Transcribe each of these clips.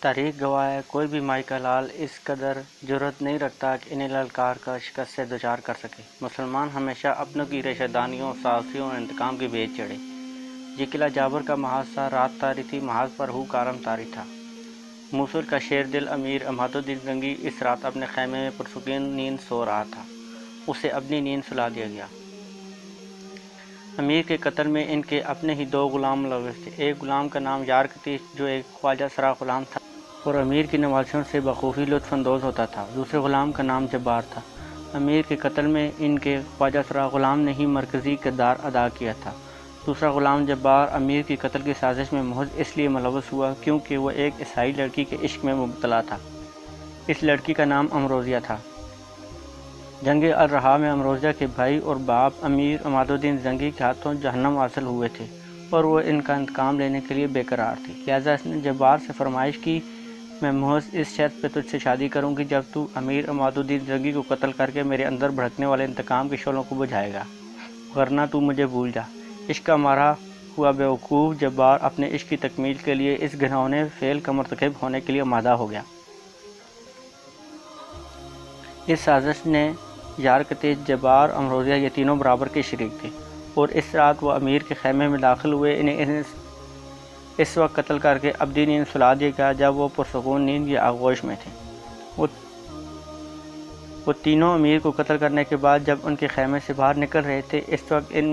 تاریخ گواہ ہے کوئی بھی مائیکا لال اس قدر جرأت نہیں رکھتا کہ انہیں للکار کر شکست سے دوچار کر سکے۔ مسلمان ہمیشہ اپنوں کی ریشہ دانیوں، سازشوں اور انتقام کی بھیٹ چڑھے۔ یہ قلعہ جابر کا محاذ تھا، رات تاری تھی، محاذ پر ہو کارم تاری تھا۔ موصل کا شیر دل امیر عماد الدین زنگی اس رات اپنے خیمے میں پرسکون نیند سو رہا تھا۔ اسے اپنی نیند سلا دیا گیا۔ امیر کے قتل میں ان کے اپنے ہی دو غلام ملوث تھے۔ ایک غلام کا نام یارکتیش جو ایک خواجہ سرا غلام تھا اور امیر کی نوازشوں سے بخوبی لطف اندوز ہوتا تھا۔ دوسرے غلام کا نام جبار تھا۔ امیر کے قتل میں ان کے خواجہ سرا غلام نے ہی مرکزی کردار ادا کیا تھا۔ دوسرا غلام جبار امیر کی قتل کی سازش میں محض اس لیے ملوث ہوا کیونکہ وہ ایک عیسائی لڑکی کے عشق میں مبتلا تھا۔ اس لڑکی کا نام امروزیہ تھا۔ جنگ الرحا میں امروزیہ کے بھائی اور باپ امیر عماد الدین زنگی کے ہاتھوں جہنم حاصل ہوئے تھے اور وہ ان کا انتقام لینے کے لیے بے قرار تھی۔ لہٰذا اس نے جبار سے فرمائش کی، میں محض اس شرط پہ تجھ سے شادی کروں گی جب تو امیر عماد الدین زنگی کو قتل کر کے میرے اندر بھڑکنے والے انتقام کے شعلوں کو بجھائے گا، ورنہ تو مجھے بھول جا۔ عشق کا مارا ہوا بیوقوف جبار اپنے عشق کی تکمیل کے لیے اس گھناؤنے فعل کا مرتکب ہونے کے لیے آمادہ ہو گیا۔ اس سازش نے یارکتیش، جبار، امروزیہ یہ تینوں برابر کے شریک تھے اور اس رات وہ امیر کے خیمے میں داخل ہوئے۔ انہیں اس وقت قتل کر کے ابدی نیند سلا دیا گیا جب وہ پرسکون نیند یا آغوش میں تھے۔ وہ تینوں امیر کو قتل کرنے کے بعد جب ان کے خیمے سے باہر نکل رہے تھے، اس وقت ان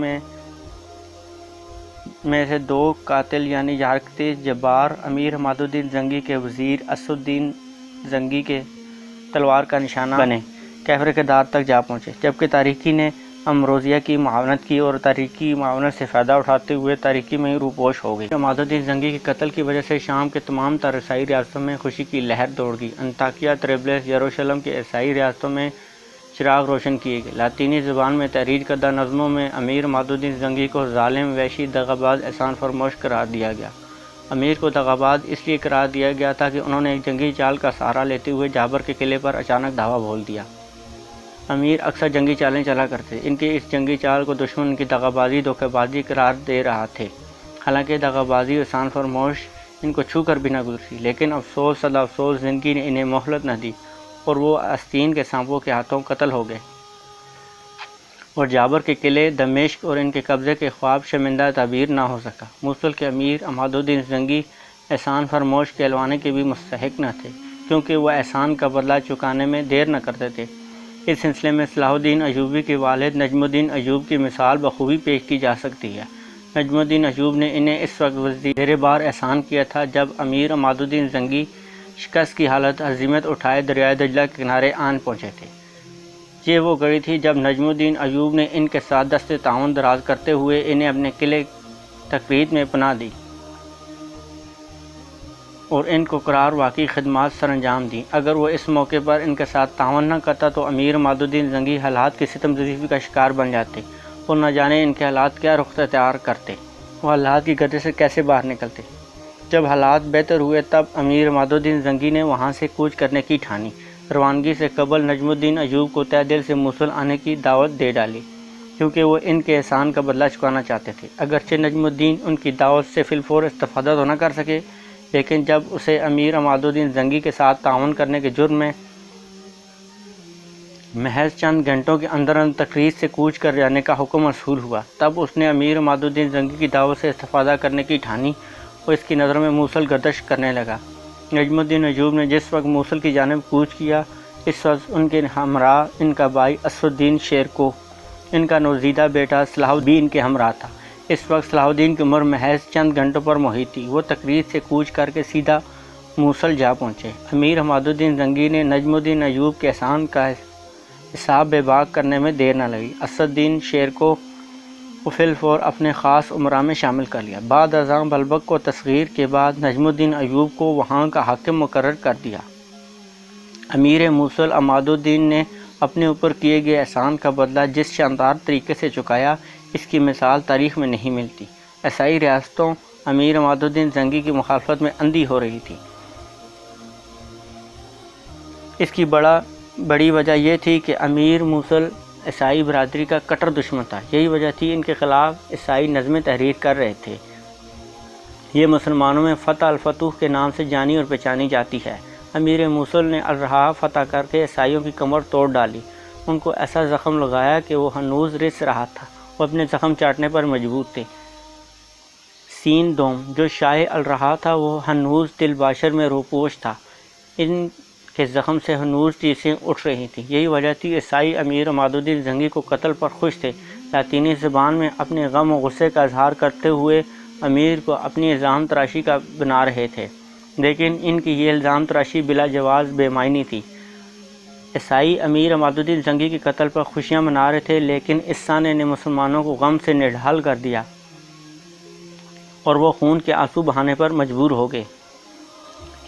میں سے دو قاتل یعنی یارکتیش، جبار امیر عماد الدین زنگی کے وزیر اسد الدین زنگی کے تلوار کا نشانہ بنے کیفر کے دار تک جا پہنچے، جبکہ تاریکی نے امروزیہ کی معاونت کی اور تاریکی معاونت سے فائدہ اٹھاتے ہوئے تاریکی میں ہی روپوش ہو گئی۔ عماد الدین زنگی کے قتل کی وجہ سے شام کے تمام تر عیسائی ریاستوں میں خوشی کی لہر دوڑ گئی۔ انطاکیہ، طرابلس، یروشلم کے عیسائی ریاستوں میں چراغ روشن کیے گئے۔ لاطینی زبان میں تحریر کردہ نظموں میں امیر عماد الدین زنگی کو ظالم، وحشی، دغاباز، احسان فراموش قرار دیا گیا۔ امیر کو دغاباز اس لیے قرار دیا گیا تھا کہ انہوں نے ایک جنگی چال کا سہارا لیتے ہوئے جابر کے قلعے پر اچانک دھاوا بول دیا۔ امیر اکثر جنگی چالیں چلا کرتے، ان کی اس جنگی چال کو دشمن کی دغابازی، دھوکہ بازی قرار دے رہا تھے۔ حالانکہ دغابازی، احسان فراموش ان کو چھو کر بھی نہ گزری، لیکن افسوس صد افسوس زندگی نے انہیں مہلت نہ دی اور وہ آستین کے سانپوں کے ہاتھوں قتل ہو گئے اور جابر کے قلعے دمشق اور ان کے قبضے کے خواب شرمندہ تعبیر نہ ہو سکا۔ موصل کے امیر عماد الدین زنگی احسان فراموش کہلوانے کے بھی مستحق نہ تھے کیونکہ وہ احسان کا بدلہ چکانے میں دیر نہ کرتے تھے۔ اس سلسلے میں صلاح الدین ایوبی کے والد نجم الدین ایوب کی مثال بخوبی پیش کی جا سکتی ہے۔ نجم الدین ایوب نے انہیں اس وقت وزیر بار احسان کیا تھا جب امیر عماد الدین زنگی شکست کی حالت ہزیمت اٹھائے دریائے دجلہ کے کنارے آن پہنچے تھے۔ یہ وہ گھڑی تھی جب نجم الدین ایوب نے ان کے ساتھ دست تعاون دراز کرتے ہوئے انہیں اپنے قلعے تقرید میں پناہ دی اور ان کو قرار واقعی خدمات سر انجام دیں۔ اگر وہ اس موقع پر ان کے ساتھ تعاون نہ کرتا تو امیر عماد الدین زنگی حالات کی ستم ظریفی کا شکار بن جاتے اور نہ جانے ان کے حالات کیا رخ اختیار کرتے، وہ حالات کی گردش سے کیسے باہر نکلتے۔ جب حالات بہتر ہوئے تب امیر عماد الدین زنگی نے وہاں سے کوچ کرنے کی ٹھانی۔ روانگی سے قبل نجم الدین ایوب کو تہ دل سے موصل آنے کی دعوت دے ڈالی کیونکہ وہ ان کے احسان کا بدلہ چکانا چاہتے تھے۔ اگرچہ نجم الدین ان کی دعوت سے فی الفور استفادہ تو نہ کر سکے، لیکن جب اسے امیر عماد الدین زنگی کے ساتھ تعاون کرنے کے جرم میں محض چند گھنٹوں کے اندر تقرید سے کوچ کر جانے کا حکم موصول ہوا، تب اس نے امیر عماد الدین زنگی کی دعوت سے استفادہ کرنے کی ٹھانی اور اس کی نظروں میں موصل گردش کرنے لگا۔ نجم الدین ایوب نے جس وقت موصل کی جانب کوچ کیا، اس وقت ان کے ہمراہ ان کا بھائی اسد الدین شیرکو، ان کا نوزیدہ بیٹا صلاح الدین ان کے ہمراہ تھا۔ اس وقت صلاح الدین کی عمر محض چند گھنٹوں پر محیط تھی۔ وہ تقرید سے کوچ کر کے سیدھا موصل جا پہنچے۔ امیر عماد الدین زنگی نے نجم الدین ایوب کے احسان کا حساب بے باک کرنے میں دیر نہ لگی۔ اسد الدین شیرکو کو فی الفور اپنے خاص امراء میں شامل کر لیا۔ بعد ازاں بلبک کو تصغیر کے بعد نجم الدین ایوب کو وہاں کا حاکم مقرر کر دیا۔ امیر موصل عماد الدین نے اپنے اوپر کیے گئے احسان کا بدلہ جس شاندار طریقے سے چکایا، اس کی مثال تاریخ میں نہیں ملتی۔ عیسائی ریاستوں امیر عماد الدین زنگی کی مخالفت میں اندھی ہو رہی تھی۔ اس کی بڑی وجہ یہ تھی کہ امیر موصل عیسائی برادری کا کٹر دشمن تھا۔ یہی وجہ تھی ان کے خلاف عیسائی نظمیں تحریر کر رہے تھے۔ یہ مسلمانوں میں فتح الفتوح کے نام سے جانی اور پہچانی جاتی ہے۔ امیر موصل نے الرہا فتح کر کے عیسائیوں کی کمر توڑ ڈالی، ان کو ایسا زخم لگایا کہ وہ ہنوز رس رہا تھا، وہ اپنے زخم چاٹنے پر مجبور تھے۔ سین دوم جو شاہ الرہا تھا وہ ہنوز دل باشر میں روپوش تھا، ان کے زخم سے ہنوز چیزیں اٹھ رہی تھیں۔ یہی وجہ تھی عیسائی امیر عماد الدین زنگی کو قتل پر خوش تھے۔ لاطینی زبان میں اپنے غم و غصے کا اظہار کرتے ہوئے امیر کو اپنی الزام تراشی کا بنا رہے تھے، لیکن ان کی یہ الزام تراشی بلا جواز بے معنی تھی۔ عیسائی امیر عماد الدین زنگی کے قتل پر خوشیاں منا رہے تھے، لیکن اس سانے نے مسلمانوں کو غم سے نڈھال کر دیا اور وہ خون کے آنسو بہانے پر مجبور ہو گئے۔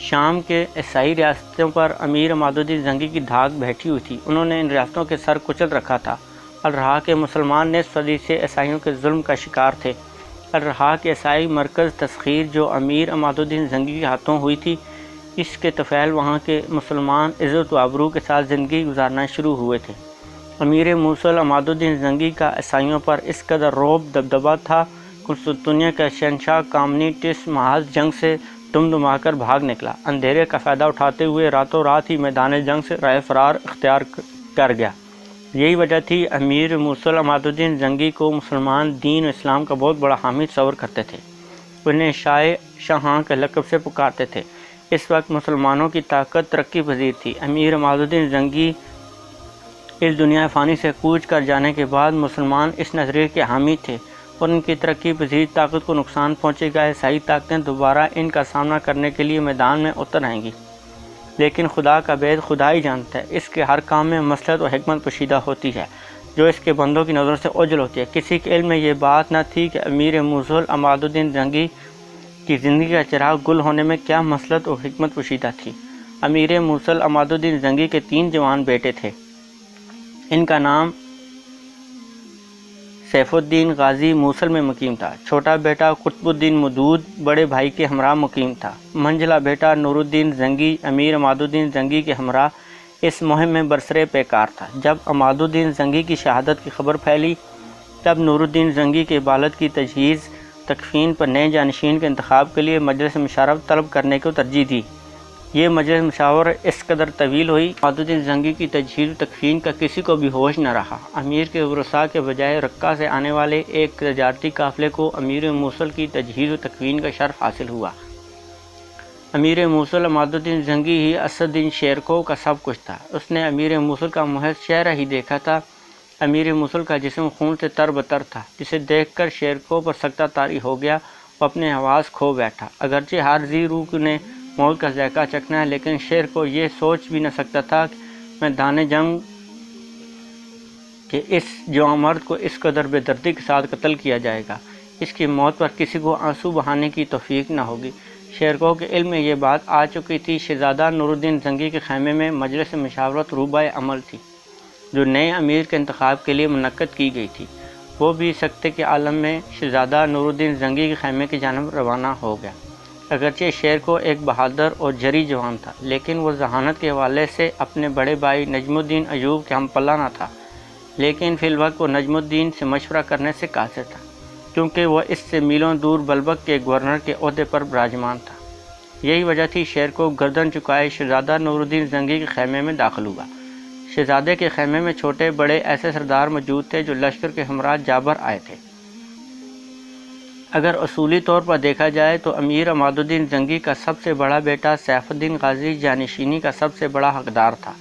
شام کے عیسائی ریاستوں پر امیر عماد الدین زنگی کی دھاک بیٹھی ہوئی تھی، انہوں نے ان ریاستوں کے سر کچل رکھا تھا۔ الرہا کے مسلمان نصف صدی سے عیسائیوں کے ظلم کا شکار تھے۔ الرہا کے عیسائی مرکز تسخیر جو امیر عماد الدین زنگی کے ہاتھوں ہوئی تھی، اس کے طفیل وہاں کے مسلمان عزت و آبرو کے ساتھ زندگی گزارنا شروع ہوئے تھے۔ امیر موصل عماد الدین زنگی کا عیسائیوں پر اس قدر رعب دبدبہ تھا، قسطنطنیہ کا شہنشاہ کامنیٹس محاذ جنگ سے دمدما کر بھاگ نکلا، اندھیرے کا فائدہ اٹھاتے ہوئے راتوں رات ہی میدان جنگ سے راہ فرار اختیار کر گیا۔ یہی وجہ تھی امیر موصل عماد الدین زنگی کو مسلمان دین و اسلام کا بہت بڑا حامی تصور کرتے تھے، انہیں شاہاں کے لقب سے پکارتے تھے۔ اس وقت مسلمانوں کی طاقت ترقی پذیر تھی۔ امیر عماد الدین زنگی اس دنیا فانی سے کوچ کر جانے کے بعد مسلمان اس نظریے کے حامی تھے اور ان کی ترقی پذیر طاقت کو نقصان پہنچے گا، عیسائی طاقتیں دوبارہ ان کا سامنا کرنے کے لیے میدان میں اتر آئیں گی۔ لیکن خدا کا بید خدا ہی جانتا ہے، اس کے ہر کام میں مصلحت و حکمت پوشیدہ ہوتی ہے جو اس کے بندوں کی نظروں سے اوجھل ہوتی ہے۔ کسی کے علم میں یہ بات نہ تھی کہ امیر موصل عماد الدین زنگی کی زندگی کا چراغ گل ہونے میں کیا مصلحت و حکمت پوشیدہ تھی۔ امیر موصل عماد الدین زنگی کے 3 جوان بیٹے تھے، ان کا نام سیف الدین غازی موصل میں مقیم تھا، چھوٹا بیٹا قطب الدین مودود بڑے بھائی کے ہمراہ مقیم تھا، منجلا بیٹا نور الدین زنگی امیر عماد الدین زنگی کے ہمراہ اس مہم میں برسر پیکار تھا۔ جب عماد الدین زنگی کی شہادت کی خبر پھیلی تب نور الدین زنگی کے بالد کی تجہیز تکفین پر نئے جانشین کے انتخاب کے لیے مجلس مشاورت طلب کرنے کو ترجیح دی۔ یہ مجلس مشاورت اس قدر طویل ہوئی، عماد الدین زنگی کی تجہیز و تکفین کا کسی کو بھی ہوش نہ رہا۔ امیر کے ورثاء کے بجائے رقہ سے آنے والے ایک تجارتی قافلے کو امیر موصل کی تجہیز و تکفین کا شرف حاصل ہوا۔ امیر موصل عماد الدین زنگی ہی اسد الدین شیرکو کا سب کچھ تھا، اس نے امیر موصل کا محض چہرہ ہی دیکھا تھا۔ امیر موصل کا جسم خون سے تر بتر تھا، جسے دیکھ کر شیرکو پر سکتہ طاری ہو گیا، وہ اپنے حواس کھو بیٹھا۔ اگرچہ ہر ذی روح نے موت کا ذائقہ چکھنا ہے، لیکن شیرکو یہ سوچ بھی نہ سکتا تھا کہ میدان جنگ کہ اس جوان مرد کو اس قدر بے دردی کے ساتھ قتل کیا جائے گا، اس کی موت پر کسی کو آنسو بہانے کی توفیق نہ ہوگی۔ شیرکو کے علم میں یہ بات آ چکی تھی۔ شہزادہ نور الدین زنگی کے خیمے میں مجلس مشاورت روبہ عمل تھی جو نئے امیر کے انتخاب کے لیے منعقد کی گئی تھی، وہ بھی سکتے کے عالم میں شہزادہ نور الدین زنگی کے خیمے کی جانب روانہ ہو گیا۔ اگرچہ شیرکو ایک بہادر اور جری جوان تھا، لیکن وہ ذہانت کے حوالے سے اپنے بڑے بھائی نجم الدین ایوب کے ہم پلہ نہ تھا، لیکن فی الوقت وہ نجم الدین سے مشورہ کرنے سے قاصر تھا، کیونکہ وہ اس سے میلوں دور بلبک کے گورنر کے عہدے پر براجمان تھا۔ یہی وجہ تھی شیرکو گردن چکائے شہزادہ نور الدین زنگی کے خیمے میں داخل ہوا۔ شہزادے کے خیمے میں چھوٹے بڑے ایسے سردار موجود تھے جو لشکر کے ہمراہ جابر آئے تھے۔ اگر اصولی طور پر دیکھا جائے تو امیر عماد الدین زنگی کا سب سے بڑا بیٹا سیف الدین غازی جانشینی کا سب سے بڑا حقدار تھا،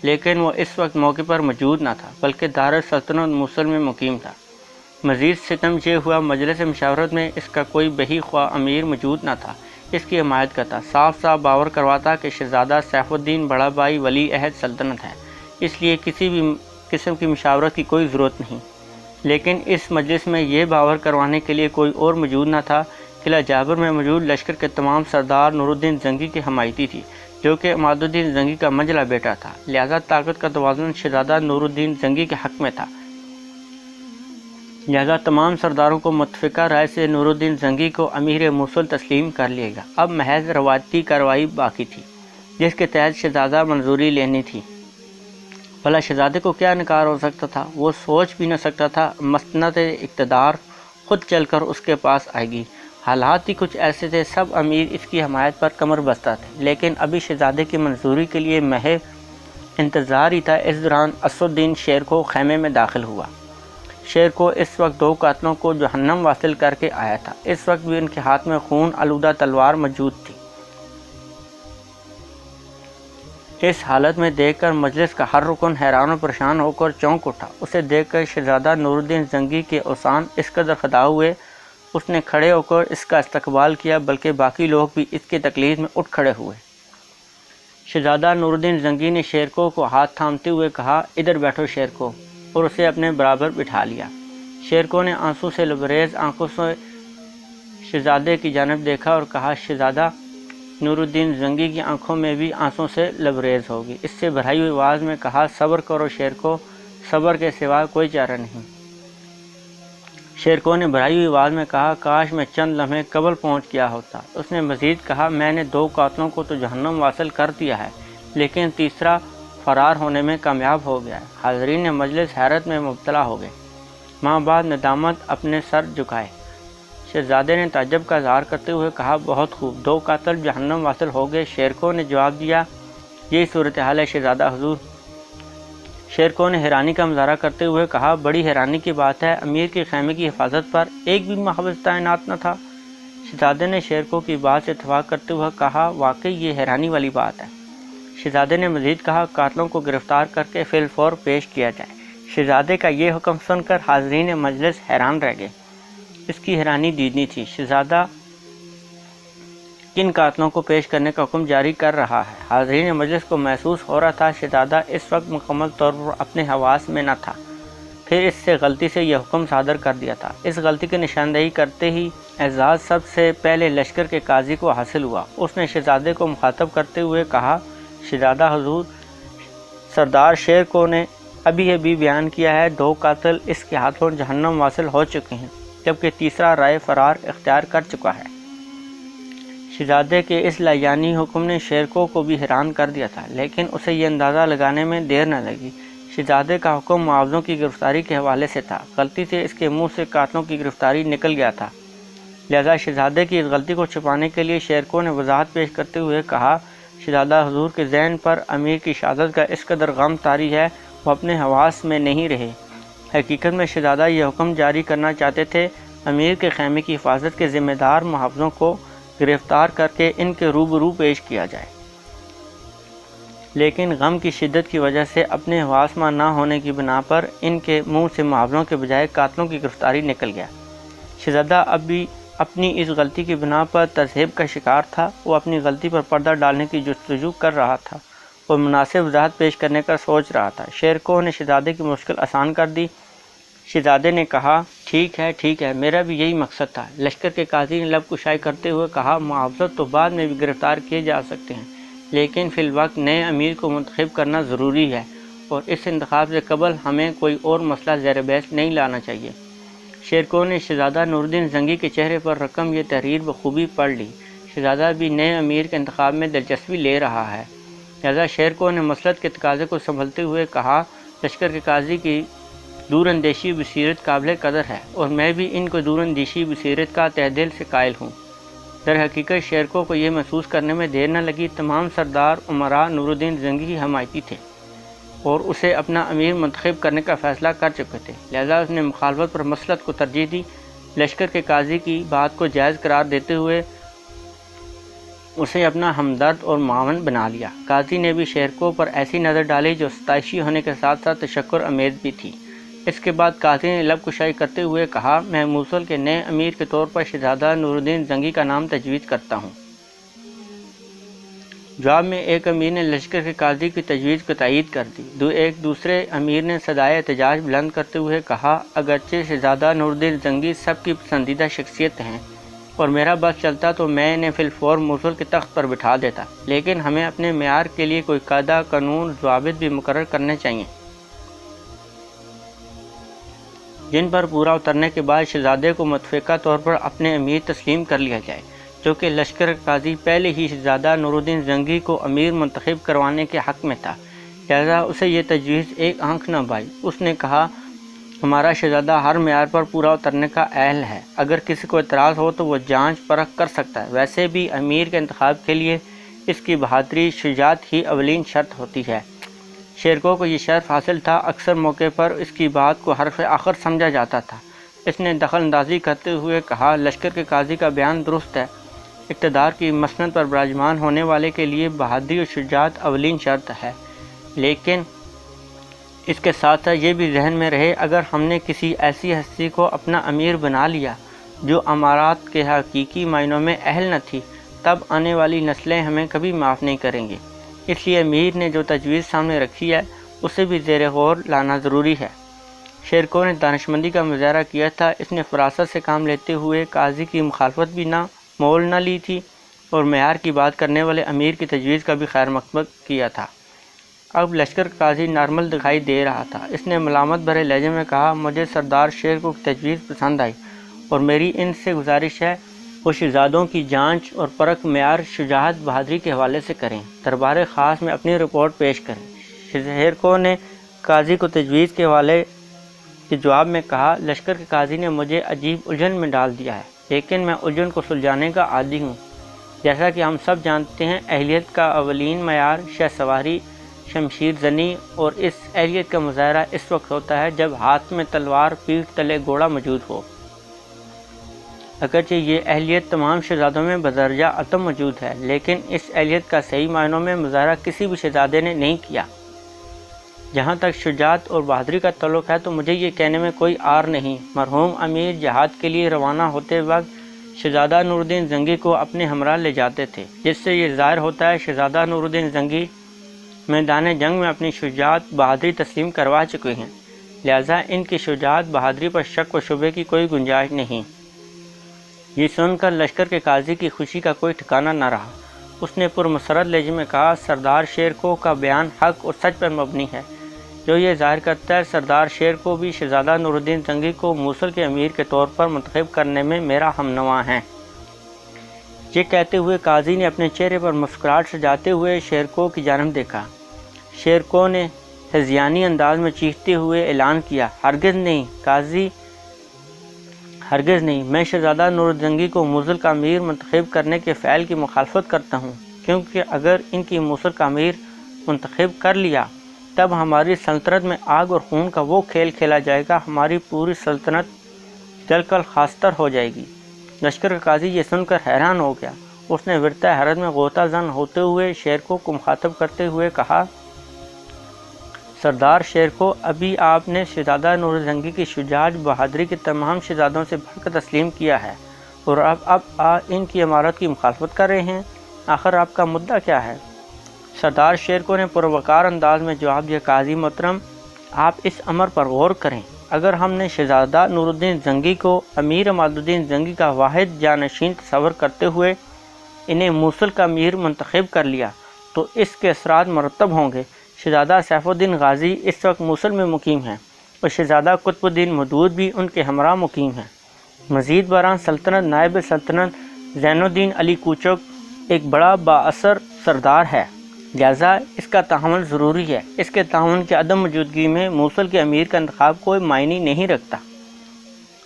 لیکن وہ اس وقت موقع پر موجود نہ تھا، بلکہ دار السلطنت موصل میں مقیم تھا۔ مزید ستم یہ ہوا مجلس مشاورت میں اس کا کوئی بہی خواہ امیر موجود نہ تھا، اس کی حمایت کرتا، صاف صاف باور کرواتا کہ شہزادہ سیف الدین بڑا بھائی ولی عہد سلطنت ہے، اس لیے کسی بھی قسم کی مشاورت کی کوئی ضرورت نہیں۔ لیکن اس مجلس میں یہ باور کروانے کے لیے کوئی اور موجود نہ تھا۔ قلعہ جابر میں موجود لشکر کے تمام سردار نور الدین زنگی کے حمایتی تھی، جو کہ عماد الدین زنگی کا منجلا بیٹا تھا، لہذا طاقت کا توازن شہزادہ نور الدین زنگی کے حق میں تھا۔ لہذا تمام سرداروں کو متفقہ رائے سے نور الدین زنگی کو امیر موصل تسلیم کر لیا گیا۔ اب محض روایتی کارروائی باقی تھی جس کے تحت شہزادہ منظوری لینی تھی۔ بھلا شہزادے کو کیا انکار ہو سکتا تھا؟ وہ سوچ بھی نہ سکتا تھا۔ مسند اقتدار خود چل کر اس کے پاس آئے گی۔ حالات ہی کچھ ایسے تھے، سب امیر اس کی حمایت پر کمر بستہ تھے، لیکن ابھی شہزادے کی منظوری کے لیے محض انتظار ہی تھا۔ اس دوران اسد الدین شیرکو خیمے میں داخل ہوا۔ شیرکو اس وقت 2 قاتلوں کو جہنم واصل کر کے آیا تھا۔ اس وقت بھی ان کے ہاتھ میں خون آلودہ تلوار موجود تھی۔ اس حالت میں دیکھ کر مجلس کا ہر رکن حیران و پریشان ہو کر چونک اٹھا۔ اسے دیکھ کر شہزادہ نور الدین زنگی کے اوسان اس قدر خطا ہوئے، اس نے کھڑے ہو کر اس کا استقبال کیا، بلکہ باقی لوگ بھی اس کی تکلیف میں اٹھ کھڑے ہوئے۔ شہزادہ نور الدین زنگی نے شیرکو کو ہاتھ تھامتے ہوئے کہا، ادھر بیٹھو شیرکو، اور اسے اپنے برابر بٹھا لیا۔ شیرکو نے آنسو سے لبریز آنکھوں سے شہزادے کی جانب دیکھا اور کہا، شہزادہ نور الدین زنگی کی آنکھوں میں بھی آنسوں سے لبریز ہوگی۔ اس سے بھرائی ہوئی آواز میں کہا، صبر کرو شیرکو، صبر کے سوا کوئی چارہ نہیں۔ شیرکو نے بھرائی ہوئی آواز میں کہا، کاش میں چند لمحے قبل پہنچ گیا ہوتا۔ اس نے مزید کہا، میں نے 2 قاتلوں کو تو جہنم واصل کر دیا ہے، لیکن تیسرا فرار ہونے میں کامیاب ہو گیا ہے۔ حاضرین مجلس حیرت میں مبتلا ہو گئے۔ ماں بعد ندامت اپنے سر جھکائے۔ شہزادے نے تعجب کا اظہار کرتے ہوئے کہا، بہت خوب، 2 قاتل جہنم واصل ہو گئے۔ شیرکو نے جواب دیا، یہی صورتحال ہے شہزادہ حضور۔ شیرکو نے حیرانی کا مظاہرہ کرتے ہوئے کہا، بڑی حیرانی کی بات ہے، امیر کے خیمے کی حفاظت پر ایک بھی محافظ تعینات نہ تھا۔ شہزادے نے شیرکو کی بات سے اتفاق کرتے ہوئے کہا، واقعی یہ حیرانی والی بات ہے۔ شہزادے نے مزید کہا، قاتلوں کو گرفتار کر کے فی الفور پیش کیا جائے۔ شہزادے کا یہ حکم سن کر حاضرین مجلس حیران رہ گئے۔ اس کی حیرانی دیدنی تھی، شہزادہ کن قاتلوں کو پیش کرنے کا حکم جاری کر رہا ہے۔ حاضرین مجلس کو محسوس ہو رہا تھا شہزادہ اس وقت مکمل طور پر اپنے حواس میں نہ تھا، پھر اس سے غلطی سے یہ حکم صادر کر دیا تھا۔ اس غلطی کی نشاندہی کرتے ہی اعزاز سب سے پہلے لشکر کے قاضی کو حاصل ہوا۔ اس نے شہزادے کو مخاطب کرتے ہوئے کہا، شہزادہ حضور، سردار شیرکو نے ابھی بیان کیا ہے 2 قاتل اس کے ہاتھوں جہنم واصل ہو چکے ہیں، جبکہ تیسرا رائے فرار اختیار کر چکا ہے۔ شہزادے کے اس لایعنی حکم نے شیرکو کو بھی حیران کر دیا تھا، لیکن اسے یہ اندازہ لگانے میں دیر نہ لگی۔ شہزادے کا حکم معاوضوں کی گرفتاری کے حوالے سے تھا، غلطی سے اس کے منہ سے قاتلوں کی گرفتاری نکل گیا تھا، لہذا شہزادے کی اس غلطی کو چھپانے کے لیے شیرکو نے وضاحت پیش کرتے ہوئے کہا، شہزادہ حضور کے ذہن پر امیر کی شہادت کا اس قدر غم طاری ہے، وہ اپنے حواس میں نہیں رہے۔ حقیقت میں شہزادہ یہ حکم جاری کرنا چاہتے تھے، امیر کے خیمے کی حفاظت کے ذمہ دار محافظوں کو گرفتار کر کے ان کے روبرو پیش کیا جائے، لیکن غم کی شدت کی وجہ سے اپنے حواسماں نہ ہونے کی بنا پر ان کے منہ سے محافظوں کے بجائے قاتلوں کی گرفتاری نکل گیا۔ شہزادہ اب بھی اپنی اس غلطی کی بنا پر تذہیب کا شکار تھا۔ وہ اپنی غلطی پر پردہ ڈالنے کی جستجو کر رہا تھا اور مناسب وضاحت پیش کرنے کا سوچ رہا تھا۔ شیرکو نے شہزادے کی مشکل آسان کر دی۔ شہزادے نے کہا، ٹھیک ہے، میرا بھی یہی مقصد تھا۔ لشکر کے قاضی نے لب کشائی کرتے ہوئے کہا، معاوضت تو بعد میں بھی گرفتار کیے جا سکتے ہیں، لیکن فی الوقت نئے امیر کو منتخب کرنا ضروری ہے، اور اس انتخاب سے قبل ہمیں کوئی اور مسئلہ زیر بحث نہیں لانا چاہیے۔ شیرکو نے شہزادہ نور الدین زنگی کے چہرے پر رقم یہ تحریر بخوبی پڑھ لی۔ شہزادہ بھی نئے امیر کے انتخاب میں دلچسپی لے رہا ہے، لہذا شیرکو نے مسلط کے تقاضے کو سنبھلتے ہوئے کہا، لشکر کے قاضی کی دور اندیشی بصیرت قابل قدر ہے، اور میں بھی ان کو دور اندیشی بصیرت کا تہ دل سے قائل ہوں۔ در حقیقت شیرکو کو یہ محسوس کرنے میں دیر نہ لگی، تمام سردار امراء نور الدین زنگی کی حمایتی تھے اور اسے اپنا امیر منتخب کرنے کا فیصلہ کر چکے تھے، لہذا اس نے مخالفت پر مسلط کو ترجیح دی۔ لشکر کے قاضی کی بات کو جائز قرار دیتے ہوئے اسے اپنا ہمدرد اور معاون بنا لیا۔ قاضی نے بھی شیرکو پر ایسی نظر ڈالی جو ستائشی ہونے کے ساتھ ساتھ تشکر امیز بھی تھی۔ اس کے بعد قاضی نے لب کشائی کرتے ہوئے کہا، میں موصل کے نئے امیر کے طور پر شہزادہ نور الدین زنگی کا نام تجویز کرتا ہوں۔ جواب میں ایک امیر نے لشکر کے قاضی کی تجویز کو تائید کر دی۔ ایک دوسرے امیر نے صدائے احتجاج بلند کرتے ہوئے کہا، اگرچہ شہزادہ نور الدین زنگی سب کی پسندیدہ شخصیت ہیں اور میرا بس چلتا تو میں انہیں فی الفور موصل کے تخت پر بٹھا دیتا، لیکن ہمیں اپنے معیار کے لیے کوئی قاعدہ، قانون، ضوابط بھی مقرر کرنے چاہیے، جن پر پورا اترنے کے بعد شہزادے کو متفقہ طور پر اپنے امیر تسلیم کر لیا جائے، جو کہ لشکر قاضی پہلے ہی شہزادہ نور الدین زنگی کو امیر منتخب کروانے کے حق میں تھا، لہذا اسے یہ تجویز ایک آنکھ نہ بھائی۔ اس نے کہا، ہمارا شہزادہ ہر معیار پر پورا اترنے کا اہل ہے، اگر کسی کو اعتراض ہو تو وہ جانچ پرکھ کر سکتا ہے۔ ویسے بھی امیر کے انتخاب کے لیے اس کی بہادری شجاعت ہی اولین شرط ہوتی ہے۔ شیرکو کو یہ شرف حاصل تھا، اکثر موقع پر اس کی بات کو حرف آخر سمجھا جاتا تھا۔ اس نے دخل اندازی کرتے ہوئے کہا، لشکر کے قاضی کا بیان درست ہے، اقتدار کی مسند پر براجمان ہونے والے کے لیے بہادری اور شجاعت اولین شرط ہے، لیکن اس کے ساتھ ساتھ یہ بھی ذہن میں رہے، اگر ہم نے کسی ایسی ہستی کو اپنا امیر بنا لیا جو امارات کے حقیقی معنوں میں اہل نہ تھی، تب آنے والی نسلیں ہمیں کبھی معاف نہیں کریں گی۔ اس لیے امیر نے جو تجویز سامنے رکھی ہے اسے بھی زیر غور لانا ضروری ہے۔ شیرکو نے دانشمندی کا مظاہرہ کیا تھا، اس نے فراست سے کام لیتے ہوئے قاضی کی مخالفت بھی مول نہ لی تھی اور معیار کی بات کرنے والے امیر کی تجویز کا بھی خیر مقدم کیا تھا۔ اب لشکر کا قاضی نارمل دکھائی دے رہا تھا۔ اس نے ملامت بھرے لہجے میں کہا، مجھے سردار شیرکو کی تجویز پسند آئی اور میری ان سے گزارش ہے وہ شہزادوں کی جانچ اور پرکھ معیار شجاعت بہادری کے حوالے سے کریں، دربار خاص میں اپنی رپورٹ پیش کریں۔ شیرکو نے قاضی کو تجویز کے حوالے کے جواب میں کہا، لشکر کے قاضی نے مجھے عجیب الجھن میں ڈال دیا ہے، لیکن میں الجھن کو سلجھانے کا عادی ہوں۔ جیسا کہ ہم سب جانتے ہیں، اہلیت کا اولین معیار شہ سواری، شمشیر زنی، اور اس اہلیت کا مظاہرہ اس وقت ہوتا ہے جب ہاتھ میں تلوار، پیٹھ تلے گھوڑا موجود ہو۔ اگرچہ یہ اہلیت تمام شہزادوں میں بدرجہ اتم موجود ہے، لیکن اس اہلیت کا صحیح معنوں میں مظاہرہ کسی بھی شہزادے نے نہیں کیا۔ جہاں تک شجاعت اور بہادری کا تعلق ہے تو مجھے یہ کہنے میں کوئی عار نہیں، مرحوم امیر جہاد کے لیے روانہ ہوتے وقت شہزادہ نور الدین زنگی کو اپنے ہمراہ لے جاتے تھے، جس سے یہ ظاہر ہوتا ہے شہزادہ نور الدین زنگی میدان جنگ میں اپنی شجاعت بہادری تسلیم کروا چکے ہیں، لہذا ان کی شجاعت بہادری پر شک و شبے کی کوئی گنجائش نہیں۔ یہ سن کر لشکر کے قاضی کی خوشی کا کوئی ٹھکانہ نہ رہا۔ اس نے پرمسرت لہجے میں کہا، سردار شیرکو کا بیان حق اور سچ پر مبنی ہے، جو یہ ظاہر کرتا ہے سردار شیرکو بھی شہزادہ نور الدین زنگی کو موصل کے امیر کے طور پر منتخب کرنے میں میرا ہمنوا ہیں۔ یہ کہتے ہوئے قاضی نے اپنے چہرے پر مسکراہٹ سجاتے ہوئے شیرکو کی جانب دیکھا۔ شیرکو نے ہذیانی انداز میں چیختے ہوئے اعلان کیا، ہرگز نہیں قاضی، ہرگز نہیں، میں شہزادہ نور الدین زنگی کو موصل کا امیر منتخب کرنے کے فعل کی مخالفت کرتا ہوں، کیونکہ اگر ان کی موصل کا امیر منتخب کر لیا تب ہماری سلطنت میں آگ اور خون کا وہ کھیل کھیلا جائے گا، ہماری پوری سلطنت جل کر خاستر ہو جائے گی۔ لشکر کا قاضی یہ سن کر حیران ہو گیا۔ اس نے ورطہ حیرت میں غوطہ زن ہوتے ہوئے شیرکو کو مخاطب کرتے ہوئے کہا، سردار شیرکو، ابھی آپ نے شہزادہ نور الدین زنگی کی شجاعت بہادری کے تمام شہزادوں سے بڑھ کر تسلیم کیا ہے اور اب ان کی امارت کی مخالفت کر رہے ہیں، آخر آپ کا مدعا کیا ہے؟ سردار شیرکو نے پروقار انداز میں جواب دیا، قاضی محترم، آپ اس امر پر غور کریں، اگر ہم نے شہزادہ نور الدین زنگی کو امیر عماد الدین زنگی کا واحد جانشین تصور کرتے ہوئے انہیں موصل کا امیر منتخب کر لیا تو اس کے اثرات مرتب ہوں گے۔ شہزادہ سیف الدین غازی اس وقت موصل میں مقیم ہیں اور شہزادہ قطب الدین مودود بھی ان کے ہمراہ مقیم ہیں۔ مزید برآں سلطنت نائب سلطنت زین الدین علی کوچک ایک بڑا بااثر سردار ہے، لہذا اس کا تعاون ضروری ہے۔ اس کے تعاون کی عدم موجودگی میں موصل کے امیر کا انتخاب کوئی معنی نہیں رکھتا۔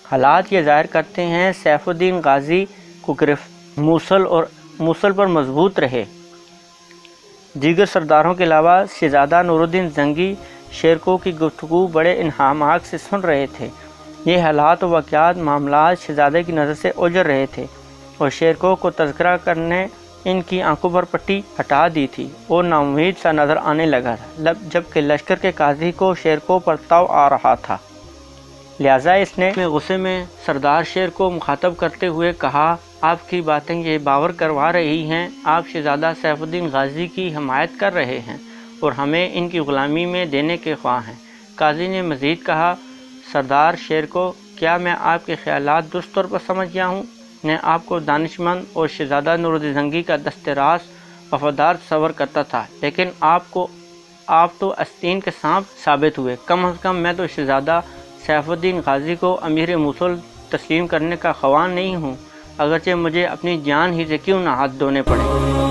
حالات یہ ظاہر کرتے ہیں سیف الدین غازی کو موصل پر مضبوط رہے۔ دیگر سرداروں کے علاوہ شہزادہ نور الدین زنگی شیرکو کی گفتگو بڑے انہماک سے سن رہے تھے۔ یہ حالات و واقعات معاملات شہزادے کی نظر سے اوجھل رہے تھے اور شیرکو کو تذکرہ کرنے ان کی آنکھوں پر پٹی ہٹا دی تھی اور نا امید سا نظر آنے لگا تھا، جبکہ لشکر کے قاضی کو شیرکو پر تاؤ آ رہا تھا، لہذا اس نے غصے میں سردار شیر کو مخاطب کرتے ہوئے کہا، آپ کی باتیں یہ باور کروا رہی ہیں آپ شہزادہ سیف الدین غازی کی حمایت کر رہے ہیں اور ہمیں ان کی غلامی میں دینے کے خواہاں ہیں۔ قاضی نے مزید کہا، سردار شیر کو، کیا میں آپ کے خیالات درست طور پر سمجھ گیا ہوں؟ میں آپ کو دانشمند اور شہزادہ نور الدین زنگی کا دست راست وفادار تصور کرتا تھا، لیکن آپ تو آستین کے سانپ ثابت ہوئے۔ کم از کم میں تو شہزادہ سیف الدین غازی کو امیر موصل تسلیم کرنے کا خواہاں نہیں ہوں، اگرچہ مجھے اپنی جان ہی سے کیوں نہ ہاتھ دھونے پڑے۔